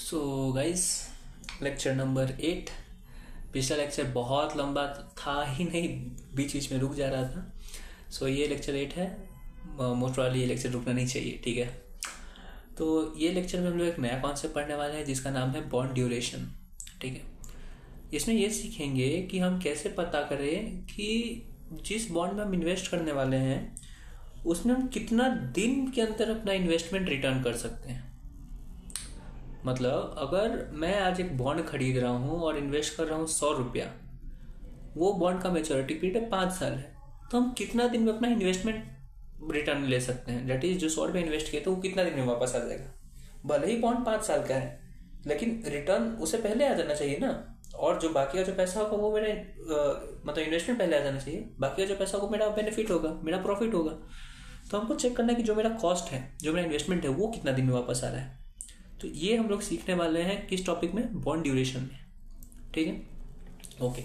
So guys, lecture number 8। पिछला lecture बहुत लंबा था ही नहीं, बीच बीच में रुक जा रहा था। सो ये लेक्चर 8 है। मोस्ट वाली ये लेक्चर रुकना नहीं चाहिए, ठीक है। तो ये लेक्चर में हम लोग एक नया कॉन्सेप्ट पढ़ने वाले हैं जिसका नाम है बॉन्ड ड्यूरेशन, ठीक है। इसमें ये सीखेंगे कि हम कैसे पता करें कि जिस बॉन्ड में हम इन्वेस्ट करने वाले हैं उसमें हम कितना दिन के अंदर अपना इन्वेस्टमेंट रिटर्न कर सकते हैं। मतलब अगर मैं आज एक बॉन्ड खरीद रहा हूँ और इन्वेस्ट कर रहा हूँ 100 रुपया, वो बॉन्ड का मेच्योरिटी पीरियड है 5 साल है, तो हम कितना दिन में अपना इन्वेस्टमेंट रिटर्न ले सकते हैं। डेट इज जो 100 रुपये इन्वेस्ट किया तो वो कितना दिन में वापस आ जाएगा। भले ही बॉन्ड 5 साल का है लेकिन रिटर्न उससे पहले आ जाना चाहिए ना। और जो बाकी का जो पैसा होगा वो मेरा मतलब इन्वेस्टमेंट पहले आ जाना चाहिए, बाकी का जो पैसा होगा मेरा बेनिफिट होगा, मेरा प्रॉफिट होगा। तो हमको चेक करना है कि जो मेरा कॉस्ट है, जो मेरा इन्वेस्टमेंट है, वो कितना दिन में वापस आ रहा है। तो ये हम लोग सीखने वाले हैं किस टॉपिक में, बॉन्ड ड्यूरेशन में, ठीक है। ओके,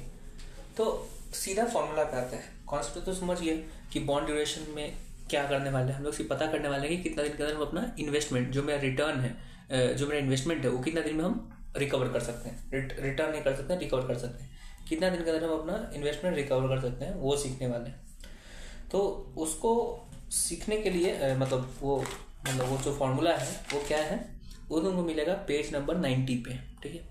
तो सीधा फॉर्मूला पे आते हैं। कॉन्सेप्ट तो समझ गए कि बॉन्ड ड्यूरेशन में क्या करने वाले हैं। हम लोग पता करने वाले हैं कि कितना दिन के अंदर हम अपना इन्वेस्टमेंट, जो मेरा रिटर्न है, जो मेरा इन्वेस्टमेंट है, वो कितना दिन में हम रिकवर कर सकते हैं। रिटर्न नहीं कर सकते हैं, रिकवर कर सकते हैं। कितना दिन के अंदर हम अपना इन्वेस्टमेंट रिकवर कर सकते हैं, वो सीखने वाले हैं। तो उसको सीखने के लिए मतलब वो जो फॉर्मूला है वो क्या है, वो तुमको मिलेगा पेज नंबर 90 पे, ठीक है।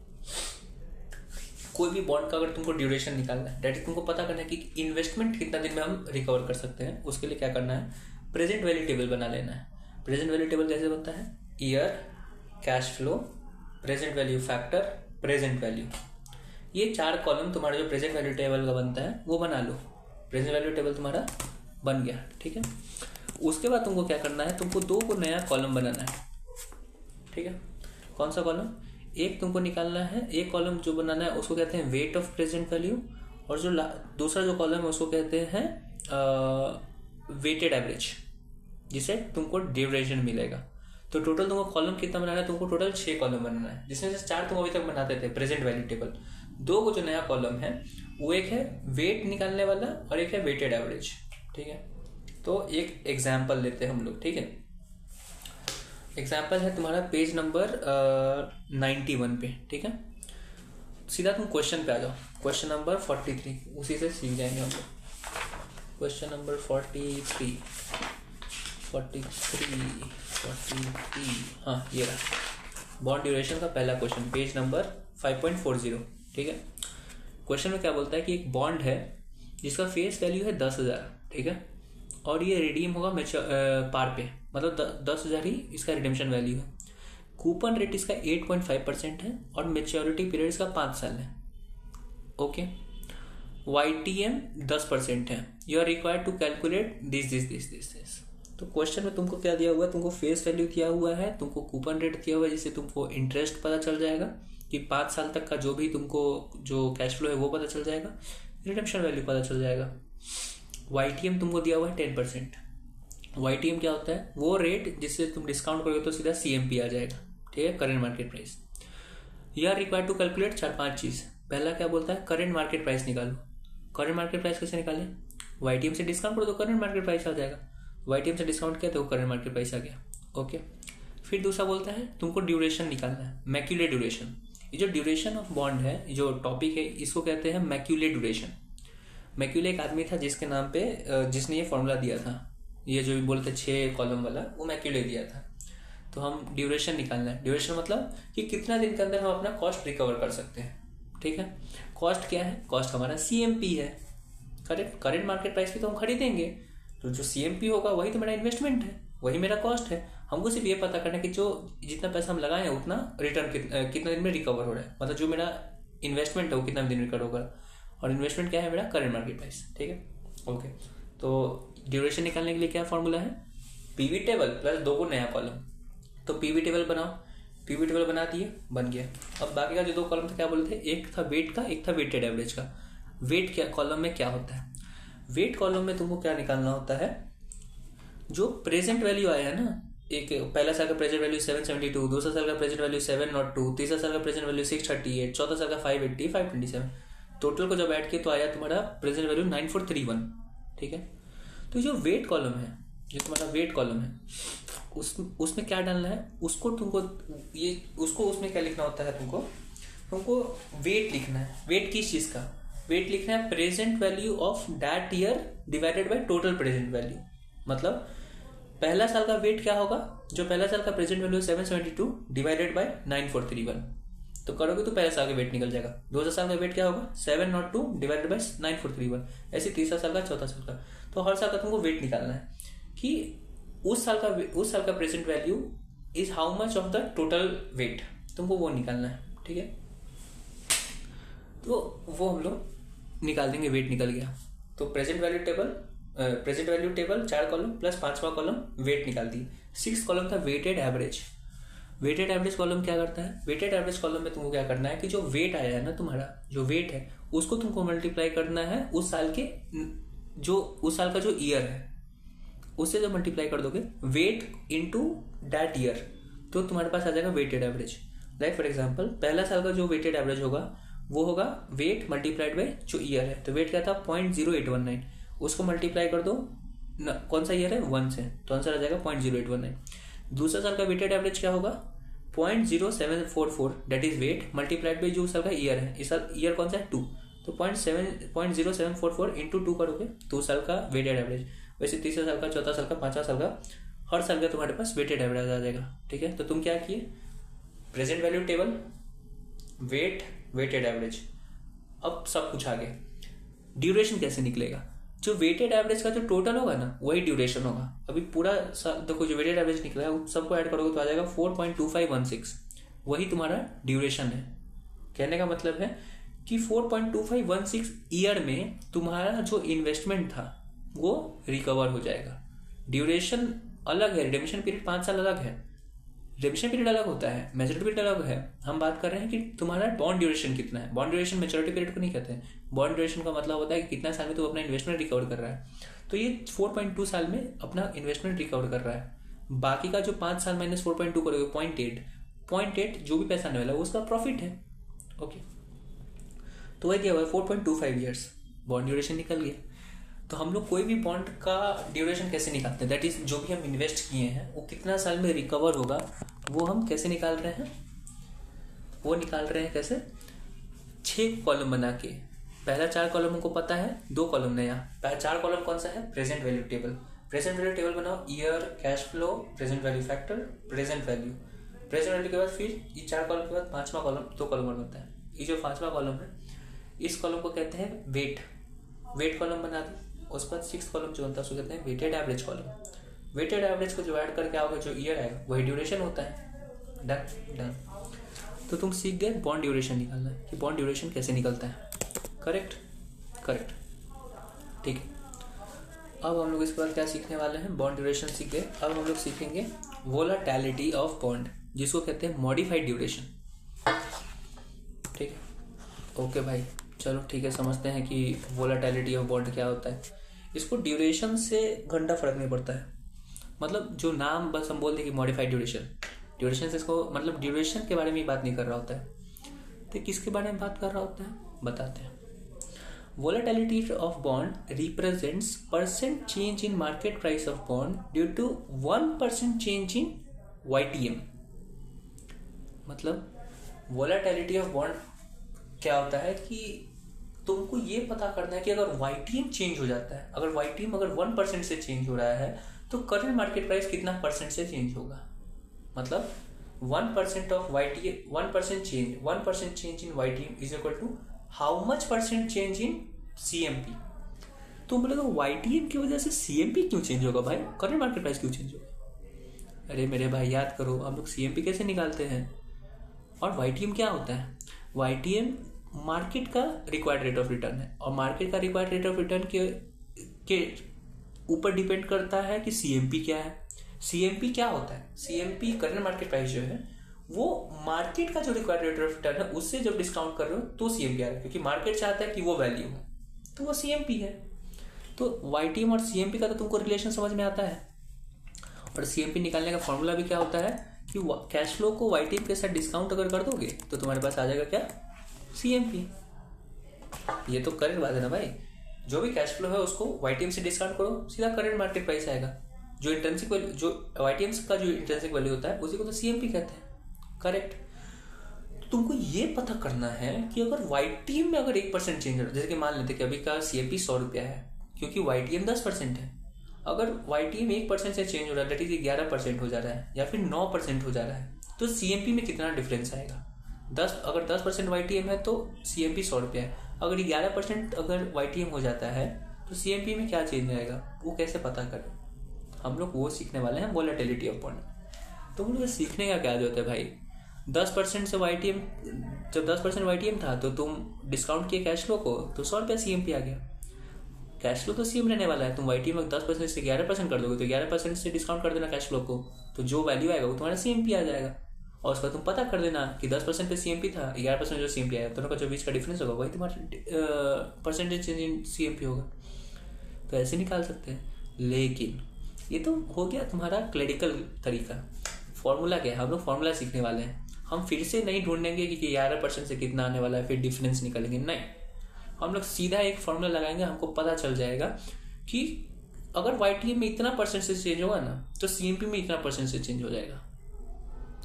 कोई भी बॉन्ड का अगर तुमको ड्यूरेशन निकालना है, डेट तुमको पता करना है कि इन्वेस्टमेंट कितना दिन में हम रिकवर कर सकते हैं, उसके लिए क्या करना है, प्रेजेंट वैल्यू टेबल बना लेना है। प्रेजेंट वैल्यू टेबल कैसे बनता है, year, cash flow, present value factor, present value. ये 4 कॉलम तुम्हारा जो प्रेजेंट वैल्यू टेबल का बनता है वो बना लो। प्रेजेंट वैल्यू टेबल तुम्हारा बन गया, ठीक है। उसके बाद तुमको क्या करना है, तुमको 2 को नया कॉलम बनाना है, ठीक है। कौन सा कॉलम, एक तुमको निकालना है, एक कॉलम जो बनाना है उसको कहते हैं वेट ऑफ प्रेजेंट वैल्यू, और जो दूसरा जो कॉलम है उसको कहते हैं वेटेड एवरेज, जिसे तुमको ड्यूरेशन मिलेगा। तो टोटल तुमको कॉलम कितना बनाना है, तुमको टोटल 6 कॉलम बनाना है, जिसमें से 4 तुम अभी तक बनाते थे प्रेजेंट वैल्यू टेबल। 2 को जो नया कॉलम है वो एक है वेट निकालने वाला और एक है वेटेड एवरेज, ठीक है। तो एक एग्जाम्पल लेते हैं हम लोग, ठीक है। एग्जाम्पल है तुम्हारा पेज नंबर 91 पे, ठीक है। सीधा तुम क्वेश्चन पे आ जाओ, क्वेश्चन नंबर 43, उसी से सीख जाएंगे हम लोग। क्वेश्चन नंबर 43, हाँ ये रहा बॉन्ड ड्यूरेशन का पहला क्वेश्चन, पेज नंबर 5.40, ठीक है। क्वेश्चन में क्या बोलता है कि एक बॉन्ड है जिसका फेस वैल्यू है 10,000, ठीक है, और ये रिडीम होगा पार पे, मतलब 10,000 ही इसका रिडेम्पशन वैल्यू है। कूपन रेट इसका 8.5% है और मेच्योरिटी पीरियड इसका 5 साल है, ओके। YTM 10% है। You are required to calculate this. तो क्वेश्चन में तुमको क्या दिया हुआ है, तुमको फेस वैल्यू दिया हुआ है, तुमको कूपन रेट दिया हुआ है, जिससे तुमको इंटरेस्ट पता चल जाएगा कि 5 साल तक का जो भी तुमको जो कैश फ्लो है वो पता चल जाएगा, रिडेम्पशन वैल्यू पता चल जाएगा। YTM तुमको दिया हुआ है 10%। YTM क्या होता है, वो रेट जिससे तुम डिस्काउंट करोगे तो सीधा CMP आ जाएगा, ठीक है, current market price. You are required to calculate 4-5 चीज़। पहला क्या बोलता है, करेंट मार्केट प्राइस निकालो। करेंट मार्केट प्राइस कैसे निकालें, YTM से डिस्काउंट करो तो करेंट मार्केट प्राइस आ जाएगा, YTM से डिस्काउंट किया तो करेंट मार्केट प्राइस आ गया, ओके। फिर दूसरा बोलता है तुमको ड्यूरेशन निकालना है, मैक्यूलेट ड्यूरेशन। ये जो ड्यूरेशन ऑफ बॉन्ड है, जो टॉपिक है, इसको कहते हैं मैक्यूलेट ड्यूरेशन। मैक्यूले एक आदमी था जिसके नाम पे जिसने ये फॉर्मूला दिया था, ये जो भी बोलते 6 कॉलम वाला, वो मैक्यूले दिया था। तो हम ड्यूरेशन निकालना है। ड्यूरेशन मतलब कि कितना दिन के अंदर हम अपना कॉस्ट रिकवर कर सकते हैं, ठीक है। कॉस्ट क्या है, कॉस्ट हमारा CMP है, करेंट मार्केट प्राइस पे तो हम खरीदेंगे, तो जो CMP होगा वही तो मेरा इन्वेस्टमेंट है, वही मेरा कॉस्ट है। हमको सिर्फ ये पता करना है कि जो जितना पैसा हम लगाए हैं उतना रिटर्न कितना दिन में रिकवर हो रहा है, मतलब जो मेरा इन्वेस्टमेंट है वो कितना दिन रिकवर होगा, और इन्वेस्टमेंट क्या है मेरा, करेंट मार्केट प्राइस, ठीक है, ओके। तो ड्यूरेशन निकालने के लिए क्या फॉर्मूला है, PV टेबल प्लस 2 को नया कॉलम। तो PV टेबल बनाओ, PV टेबल बना दिए, बन गया। अब बाकी का जो 2 कॉलम था क्या बोले थे, एक था वेट का, एक था वेटेड एवरेज का। वेट क्या कॉलम में क्या होता है, वेट कॉलम में तुमको क्या निकालना होता है, जो प्रेजेंट वैल्यू आया है ना, एक पहला साल का प्रेजेंट वैल्यू 772, दूसरा साल का प्रेजेंट वैल्यू 702, तीसरा साल का प्रेजेंट वैल्यू 638, चौथा साल का 580, 527, टोटल को जब ऐड किया तो आया तुम्हारा प्रेजेंट वैल्यू 9431, ठीक है। तो जो वेट कॉलम है ये तुम्हारा वेट कॉलम है, उसमें क्या डालना है, उसको उसमें क्या लिखना होता है, तुमको वेट लिखना है। वेट किस चीज का? वेट लिखना है present value of that year divided by total present value. मतलब पहला साल का वेट क्या होगा, जो पहला साल का प्रेजेंट वैल्यू 772 डिवाइडेड बाय 9431, तो करोगे तो पहले साल का वेट निकल जाएगा। दूसरा साल का वेट क्या होगा, 702 डिवाइडेड बाय 9431, ऐसे तीसरा साल का, चौथा साल का। तो हर साल का तुमको वेट निकालना है कि उस साल का present value is how much of the total weight, तुमको वो निकालना है। ठीक है, तो वो हम लोग निकाल देंगे। वेट निकल गया तो present value table 4 column plus 5वां कॉलम वेट निकाल दी। 6 कॉलम था weighted average. Weighted average column क्या करता है, वेटेड एवरेज कॉलम में तुमको क्या करना है कि जो वेट आया है ना, तुम्हारा जो वेट है उसको तुमको मल्टीप्लाई करना है उस साल का जो ईयर है उससे जब मल्टीप्लाई कर दोगे वेट इनटू दैट ईयर, तो तुम्हारे पास आ जाएगा weighted average. Like for example पहला साल का जो वेटेड एवरेज होगा वो होगा वेट मल्टीप्लाइड बाय जो ईयर है। तो वेट क्या था 0.0819, उसको मल्टीप्लाई कर दो कौन सा ईयर है 1 से, तो आंसर आ जाएगा 0.0819। दूसरा साल का वेटेड एवरेज क्या होगा 0.0744, that is weight multiplied by जो साल का ईयर है। इस साल ईयर कौन सा है 2, तो 0.0744 इंटू 2 करोगे तो उस साल का वेटेड एवरेज। वैसे तीसरा साल का, चौथा साल का, पांचवा साल का, हर साल का तुम्हारे पास वेटेड एवरेज आ जाएगा। ठीक है, तो तुम क्या किए, present value table, weight, weighted average. अब सब कुछ आ गया। ड्यूरेशन कैसे निकलेगा, जो वेटेड एवरेज का जो टोटल होगा ना वही ड्यूरेशन होगा। अभी पूरा देखो जो वेटेड एवरेज निकला है सबको ऐड करोगे तो आ जाएगा 4.2516, वही तुम्हारा ड्यूरेशन है। कहने का मतलब है कि 4.2516 ईयर में तुम्हारा जो इन्वेस्टमेंट था वो रिकवर हो जाएगा। ड्यूरेशन अलग है, रिडेम्पशन पीरियड 5 साल अलग है, रिडेम्पशन पीरियड अलग होता है, मैच्योरिटी पीरियड अलग है। हम बात कर रहे हैं कि तुम्हारा बॉन्ड ड्यूरेशन कितना है। बॉन्ड ड्यूरेशन मैच्योरिटी पीरियड को नहीं कहते हैं, बॉन्ड ड्यूरेशन का मतलब होता है कि कितना साल में तुम अपना इन्वेस्टमेंट रिकवर कर रहा है। तो ये 4.2 साल में अपना इन्वेस्टमेंट रिकवर कर रहा है। बाकी का जो 5 साल माइनस 4.2 करोगे 0.8 जो भी पैसा आने वाला है उसका प्रॉफिट है। ओके, तो वही दिया हुआ है 4.25 ईयर्स, बॉन्ड ड्यूरेशन निकल गया। तो हम लोग कोई भी बॉन्ड का ड्यूरेशन कैसे निकालते हैं, दैट इज जो भी हम इन्वेस्ट किए हैं वो कितना साल में रिकवर होगा, वो हम कैसे निकाल रहे हैं, वो निकाल रहे हैं कैसे, 6 कॉलम बना के। पहला 4 कॉलम हमको पता है, 2 कॉलम नया। 4 कॉलम कौन सा है, present value table. Present value table बनाओ, year, cash flow, present value factor, present value. Present value के बाद फिर ये 4 कॉलम के बाद 5वां कॉलम, 2 कॉलम और बनता है। ये जो 5वां कॉलम है इस कॉलम को कहते हैं वेट, वेट कॉलम बना दी। उसके बाद 6 कॉलम जो होता है उसको कहते हैं weighted average column. Weighted average को जो ऐड करके आओगे जो ईयर आएगा वही ड्यूरेशन होता है। डन। तो तुम सीख गए बॉन्ड ड्यूरेशन निकालना कि बॉन्ड ड्यूरेशन कैसे निकलता है। करेक्ट, ठीक है। अब हम लोग इसके बाद क्या सीखने वाले हैं, बॉन्ड ड्यूरेशन सीख गए। अब हम लोग सीखेंगे वोलेटिलिटी ऑफ बॉन्ड, जिसको कहते हैं मॉडिफाइड ड्यूरेशन। ठीक है, ओके भाई, चलो ठीक है, समझते हैं कि वोलेटिलिटी ऑफ बॉन्ड क्या होता है। इसको ड्यूरेशन से घंटा फर्क नहीं पड़ता है, मतलब जो नाम बस हम बोलते हैं कि मॉडिफाइड ड्यूरेशन से इसको मतलब ड्यूरेशन के बारे में बात नहीं कर रहा होता है। तो किसके बारे में बात कर रहा होता है, बताते हैं। Volatility of bond represents percent change in market price of bond due to 1% change in YTM। मतलब वोलेटिलिटी ऑफ बॉन्ड क्या होता है कि तुमको ये पता करना है कि अगर YTM चेंज हो जाता है, अगर YTM 1% से चेंज हो रहा है तो करंट मार्केट प्राइस कितना परसेंट से चेंज होगा। मतलब 1% of YTM, 1% change in YTM is equal to how much percent change in CMP। तो बोले तो YTM की वजह से CMP क्यों चेंज होगा भाई, करंट मार्केट प्राइस क्यों चेंज होगा। अरे मेरे भाई याद करो, हम लोग CMP कैसे निकालते हैं और YTM क्या होता है। YTM मार्केट का रिक्वायर्ड रेट ऑफ रिटर्न है, और मार्केट का रिक्वायर्ड रेट ऑफ रिटर्न के ऊपर डिपेंड करता है कि CMP क्या है। CMP क्या होता है, CMP करंट मार्केट प्राइस जो है वो मार्केट का जो रिक्वायर्ड रेट ऑफ रिटर्न है उससे जब डिस्काउंट कर रहे हो तो CMP आ रहा है, क्योंकि मार्केट चाहता है कि वो वैल्यू है तो वो CMP है। तो YTM और CMP का तो तुमको रिलेशन समझ में आता है। और CMP निकालने का फॉर्मूला भी क्या होता है कि कैश फ्लो को YTM के साथ डिस्काउंट अगर कर दोगे तो तुम्हारे पास आ जाएगा क्या, CMP। ये तो करेक्ट बात है ना भाई, जो भी कैश फ्लो है उसको YTM से डिस्काउंट करो, सीधा करंट मार्केट प्राइस आएगा। जो इंट्रिंसिक वैल्यू, जो YTM का जो इंट्रिंसिक वैल्यू होता है उसी को तो CMP कहते हैं, करेक्ट। तुमको ये पता करना है कि अगर YTM में अगर 1% चेंज हो रहा है, जैसे कि मान लेते कि अभी का CMP 100 रुपया है क्योंकि YTM 10% है, अगर YTM 1% से चेंज हो रहा है, दैट इज 11% हो जा रहा है या फिर 9% हो जा रहा है, तो CMP में कितना डिफरेंस आएगा? अगर 10% YTM है तो CMP 100 रुपया है, अगर 11% अगर YTM हो जाता है तो CMP में क्या चेंज आएगा, वो कैसे पता करें? हम लोग वो सीखने वाले हैं, वोलेटिलिटी ऑफ बॉन्ड। तो हम लोग सीखने का क्या जरूरत है भाई? 10% से YTM, जब 10% YTM था तो तुम डिस्काउंट किए कैश फ्लो को तो 100 रुपया CMP आ गया। कैश फ्लो तो सेम रहने वाला है, तुम YTM में 10% से 11% कर दोगे तो 11% से डिस्काउंट कर देना कैश फ्लो को, तो जो वैल्यू आएगा वो तुम्हारा CMP आ जाएगा। और उसका तुम पता कर देना कि 10% पे CMP था, 11% जो CMP आया, दोनों का जो बीच का डिफरेंस होगा वही तुम्हारा परसेंटेज चेंज इन CMP होगा। तो ऐसे निकाल सकते हैं। लेकिन ये तो हो गया तुम्हारा क्लरिकल तरीका। फॉर्मूला क्या है? हम लोग फॉर्मूला सीखने वाले हैं। हम फिर से नहीं ढूंढेंगे कि 11% से कितना आने वाला है फिर डिफरेंस निकालेंगे, नहीं, हम लोग सीधा एक फॉर्मूला लगाएंगे, हमको पता चल जाएगा कि अगर YTM में इतना परसेंट से चेंज होगा ना तो CMP में इतना परसेंट से चेंज हो जाएगा।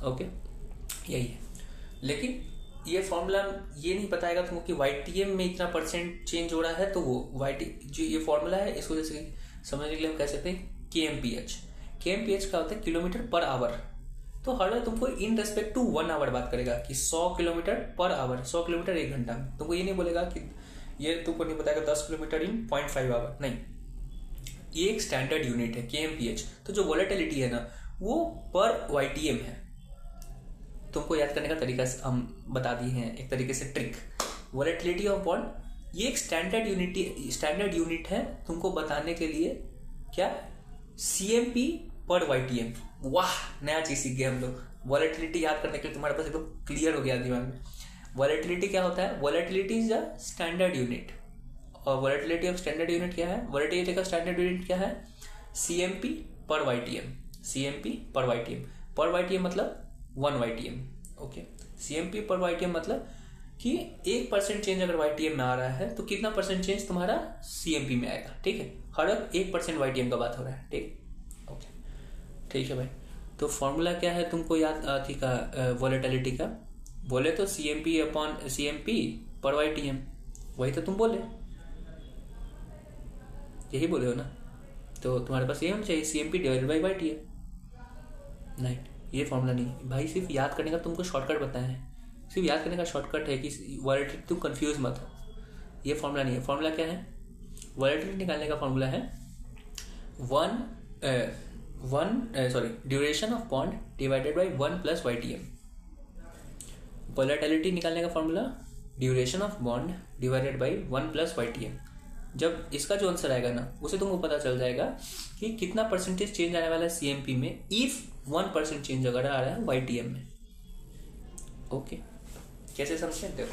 ओके, यही है। लेकिन ये फॉर्मूला ये नहीं बताएगा तुमको कि YTM में इतना परसेंट चेंज हो रहा है, तो वो जो ये फॉर्मूला है इसको जैसे समझने के लिए हम कह सकते हैं KMPH। KMPH का होता है किलोमीटर पर आवर। तो हर बार तुमको इन रेस्पेक्ट टू 1 आवर बात करेगा कि 100 किलोमीटर पर आवर, 100 किलोमीटर 1 घंटा में। तुमको ये नहीं बोलेगा कि ये तुमको नहीं बताएगा 10 किलोमीटर इन 0.5 आवर, नहीं, ये एक स्टैंडर्ड यूनिट है KMPH। तो जो वोलेटिलिटी है ना वो पर YTM है। तुमको याद करने का तरीका हम बता दिए हैं, एक तरीके से ट्रिक। वोलेटिलिटी ऑफ बॉन्ड ये एक स्टैंडर्ड यूनिट है तुमको बताने के लिए, क्या? CMP पर YTM। वाह, नया चीज सीख गए हम लोग। वोलेटिलिटी याद करने के लिए तुम्हारे पास एकदम क्लियर हो गया दिमाग में। वोलेटिलिटी क्या होता है? Volatility is a standard unit. और वोलेटिलिटी ऑफ स्टैंडर्ड यूनिट क्या है? वोलेटिलिटी का स्टैंडर्ड यूनिट क्या है? CMP पर YTM। CMP पर YTM, पर YTM मतलब 1 YTM। ओके, CMP पर YTM मतलब कि 1% चेंज अगर YTM में आ रहा है तो कितना परसेंट चेंज तुम्हारा CMP में आएगा। ठीक है, हर 1% YTM का बात हो रहा है। ठीक, ओके, ठीक है भाई। तो फॉर्मूला क्या है तुमको याद थी का वोलेटिलिटी का? बोले तो CMP अपॉन CMP पर YTM, वही तो तुम बोले, यही बोले हो ना? तो तुम्हारे पास ये होना चाहिए CMP डिवाइडेड बाई YTM। नहीं, ये फॉर्मूला नहीं भाई, सिर्फ याद करने का तुमको शॉर्टकट बताया है, सिर्फ याद करने का शॉर्टकट है कि वोलेटिलिटी, तुम कंफ्यूज मत हो। ये फॉर्मूला नहीं है। फॉर्मूला क्या है? वोलेटिलिटी निकालने का फॉर्मूला है duration of bond divided by 1 plus YTM। Volatility निकालने का formula duration of bond divided by 1 plus YTM। जब इसका जो आंसर आएगा ना उसे तुमको पता चल जाएगा कि कितना परसेंटेज चेंज आने वाला है CMP में इफ 1% चेंज अगर आ रहा है YTM में। ओके, कैसे समझते हैं?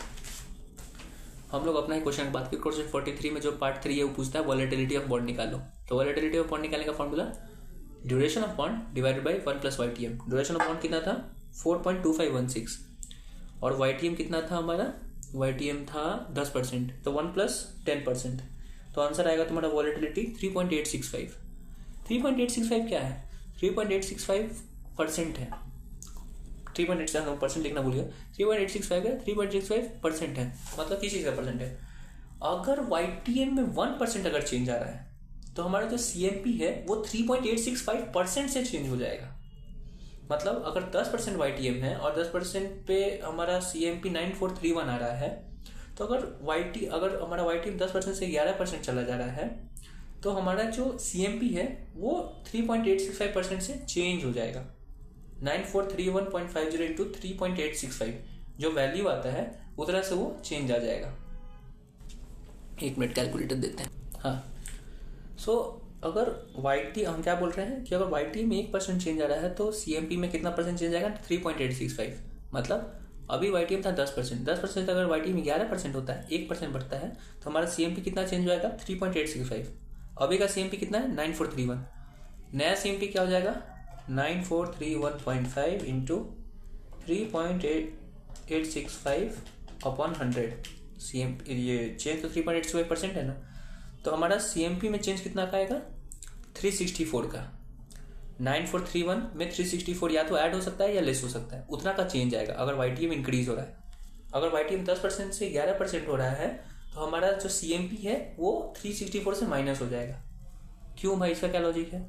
हम लोग अपना ही क्वेश्चन बात की। क्वेश्चन 43 में जो पार्ट 3 है वो पूछता है वोलेटिलिटी ऑफ बॉन्ड निकालो। तो वोलेटिलिटी ऑफ बॉन्ड निकालने का formula duration of bond divided by 1 plus YTM। Duration of bond कितना था? 4.2516 और YTM कितना था हमारा? YTM था 10%, तो 1 प्लस 10%, तो आंसर आएगा तुम्हारा वोलेटिलिटी 3.865। 3.865 क्या है? 3.865% है। 3.865% लिखना भूल गया, 3.865 है, 3.65% है, मतलब किस चीज़ का परसेंट है? अगर YTM में 1% अगर चेंज आ रहा है तो हमारा जो CMP है वो 3.865% से चेंज हो जाएगा। मतलब अगर 10% YTM है और 10% पे हमारा CMP 9431 आ रहा है, तो अगर हमारा YTM 10% से 11% चला जा रहा है तो हमारा जो CMP है वो 3.865% से चेंज हो जाएगा। 9431.50 इंटू 3.865 जो वैल्यू आता है उतना से वो चेंज आ जाएगा। 1 मिनट कैलकुलेटर देते हैं। हाँ, सो अगर YT हम क्या बोल रहे हैं कि अगर YT में 1% चेंज आ रहा है तो CMP में कितना परसेंट चेंज आएगा? 3.865। मतलब अभी YTM था 10%, 10% अगर YTM में 11% होता है, 1% बढ़ता है तो हमारा CMP कितना चेंज हो जाएगा? 3.865। अभी का CMP कितना है? 9431। नया CMP क्या हो जाएगा? 9431.5 इंटू 3.865 अपॉन 100। CMP ये चेंज तो 3.865% है ना, तो हमारा CMP में चेंज कितना का आएगा? 364 का। 9431 में 364 या तो ऐड हो सकता है या लेस हो सकता है, उतना का चेंज आएगा अगर YTM इंक्रीज हो रहा है। अगर YTM 10% से 11% हो रहा है तो हमारा जो CMP है वो 364 से माइनस हो जाएगा। क्यों भाई, इसका क्या लॉजिक है?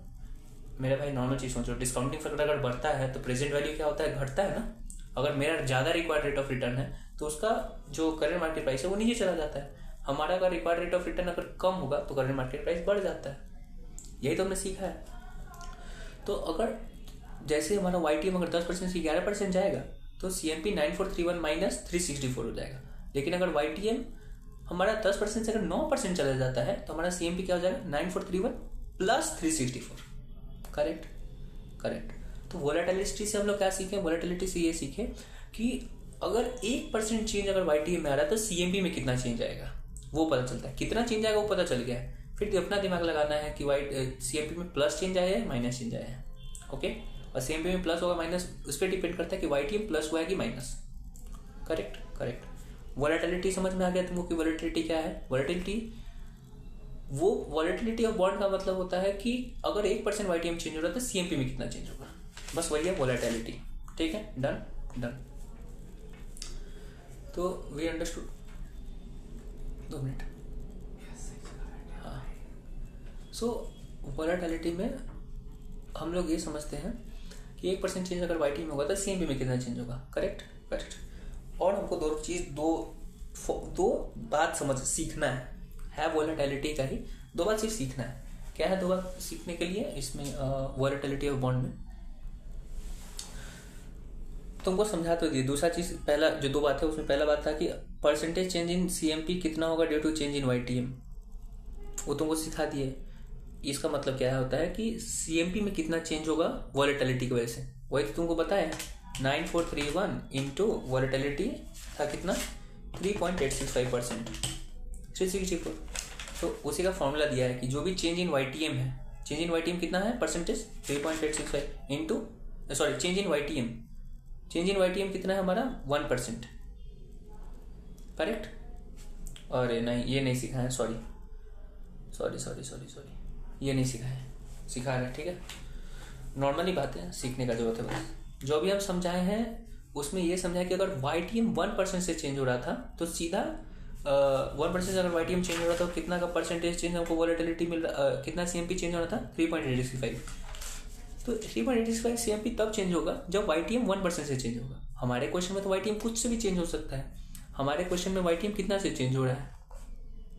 मेरे भाई नॉर्मल चीज सोचो, डिस्काउंटिंग फैक्टर अगर बढ़ता है तो प्रेजेंट वैल्यू क्या होता है, घटता है ना। अगर मेरा ज़्यादा रिक्वायर्ड रेट ऑफ रिटर्न है तो उसका जो करेंट मार्केट प्राइस है वो नीचे चला जाता है। हमारा अगर रिक्वायर्ड रेट ऑफ रिटर्न अगर कम होगा तो करेंट मार्केट प्राइस बढ़ जाता है। यही तो हमने सीखा है। तो अगर जैसे हमारा YTM अगर 10% से 11% जाएगा तो CMP 9431 माइनस 364 हो जाएगा। लेकिन अगर YTM हमारा 10% से अगर 9% चला जाता है तो हमारा CMP क्या हो जाएगा, 9431 प्लस 364। करेक्ट। तो वोलेटिलिटी से हम लोग क्या सीखे, वोलेटिलिटी से ये सीखे कि अगर 1% चेंज अगर YTM में आ रहा है तो CMP में कितना चेंज आएगा वो पता चलता है। कितना चेंज आएगा वो पता चल गया है, फिर अपना दिमाग लगाना है कि CMP में प्लस चेंज आया है माइनस चेंज आया है। ओके, और CMP में प्लस होगा माइनस उस पर डिपेंड करता है कि YTM प्लस हुआ है कि माइनस। करेक्ट। वोलेटिलिटी समझ में आ गया तुमको कि वोलेटिलिटी क्या है? वोलेटिलिटी ऑफ बॉन्ड का मतलब होता है कि अगर 1% YTM चेंज हो रहा है तो CMP में कितना चेंज होगा, बस वही है वोलेटिलिटी। ठीक है, डन। तो वी अंडरस्टूड। 2 मिनट। हाँ, सो वोलेटिलिटी में हम लोग ये समझते हैं कि 1% चेंज अगर YTM में होगा तो CMP में कितना चेंज होगा। करेक्ट। और हमको दो बात सीखना है वोलेटिलिटी का ही। 2 बात सिर्फ सीखना है। क्या है 2 बात सीखने के लिए इसमें वोलेटिलिटी ऑफ बॉन्ड में? तुमको समझा तो दिए। दूसरा चीज, पहला जो 2 बात है उसमें पहला बात था कि परसेंटेज चेंज इन CMP कितना होगा due to change in YTM, वो तुमको सिखा दिए। इसका मतलब क्या होता है कि CMP में कितना चेंज होगा वोलेटिलिटी की वजह से, वही तो तुमको बताया। 9431 इंटू वोलेटिलिटी था कितना, 3.865%, 364। तो उसी का फॉर्मूला दिया है कि जो भी चेंज इन YTM है, चेंज इन YTM कितना है percentage, 3.865 into change in YTM कितना है हमारा, 1%। करेक्ट। अरे नहीं, ये नहीं सीखा है, सॉरी, ये नहीं सीखा है, सिखा रहे। ठीक है, नॉर्मली बात है, सीखने का जरूरत है बस। जो भी हम समझाए हैं उसमें ये समझाए कि अगर YTM 1% से चेंज हो रहा था तो सीधा 1% से अगर YTM चेंज हो रहा था तो कितना का परसेंटेज चेंज हमको वोलेटिलिटी मिल रहा, कितना CMP चेंज हो रहा था, 3.865। तो 3.865 CMP तब चेंज होगा जब YTM 1% से चेंज होगा। हमारे क्वेश्चन में तो YTM कुछ से भी चेंज हो सकता है। हमारे क्वेश्चन में YTM कितना से चेंज हो रहा है,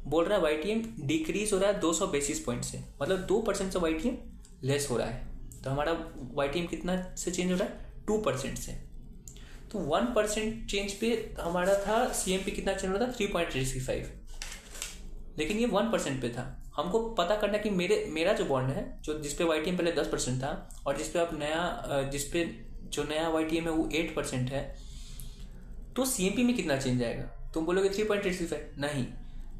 बोल रहा है YTM डिक्रीज हो रहा है 200 बेसिस पॉइंट से, मतलब 2% से YTM लेस हो रहा है। तो हमारा YTM कितना से चेंज हो रहा है, 2% से। तो 1% चेंज पे हमारा था CMP कितना चेंज हो रहा था, 3.365। लेकिन ये 1% पे था। हमको पता करना कि मेरा जो बॉन्ड है जो जिसपे YTM पहले 10% था और जिसपे अब जिसपे जो नया YTM है वो 8% है, तो CMP में कितना चेंज आएगा। तुम बोलोगे 3.865, नहीं,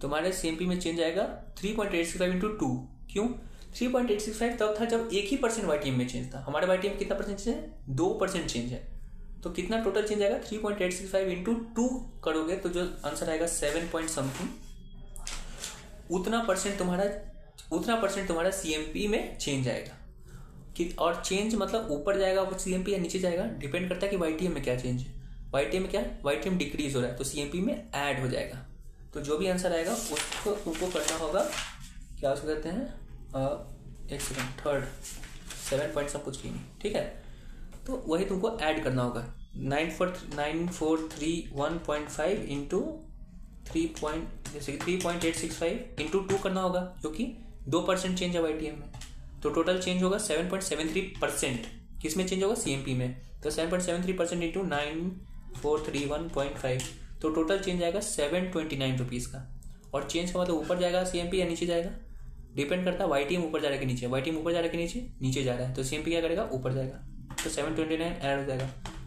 तुम्हारे CMP में चेंज आएगा 3.865 इंटू 2। क्यों 3.865? तब था जब 1% YTM में चेंज था। हमारे YTM कितना परसेंट चेंज है, 2% चेंज है। तो कितना टोटल चेंज आएगा, 3.865 इंटू 2 करोगे तो जो आंसर आएगा 7 पॉइंट समथिंग, उतना परसेंट तुम्हारा CMP में चेंज आएगा। और चेंज मतलब ऊपर जाएगा CMP या नीचे जाएगा, डिपेंड करता है कि YTM में क्या चेंज है। YTM में क्या है, YTM डिक्रीज हो रहा है तो CMP में ऐड हो जाएगा। तो जो भी आंसर आएगा उसको तुमको करना होगा, क्या उसको कहते हैं, एक सेकंड, थर्ड 7 पॉइंट सब कुछ की नहीं, ठीक है। तो वही तुमको ऐड करना होगा, 9431.5 इंटू 3.865 इंटू 2 करना होगा, जो कि 2% चेंज है YTM में। तो टोटल चेंज होगा 7.73%। किस में चेंज होगा, CMP में। तो 7.73% इंटू 9431.5, तो टोटल चेंज आएगा 729 रुपीज़ का। और चेंज का मतलब ऊपर जाएगा CMP या नीचे जाएगा, डिपेंड करता है YTM ऊपर जा रहा है कि नीचे। YTM ऊपर जा रहा है कि नीचे जा रहा है, तो CMP क्या करेगा, ऊपर जाएगा। तो 729 ऐड हो जाएगा।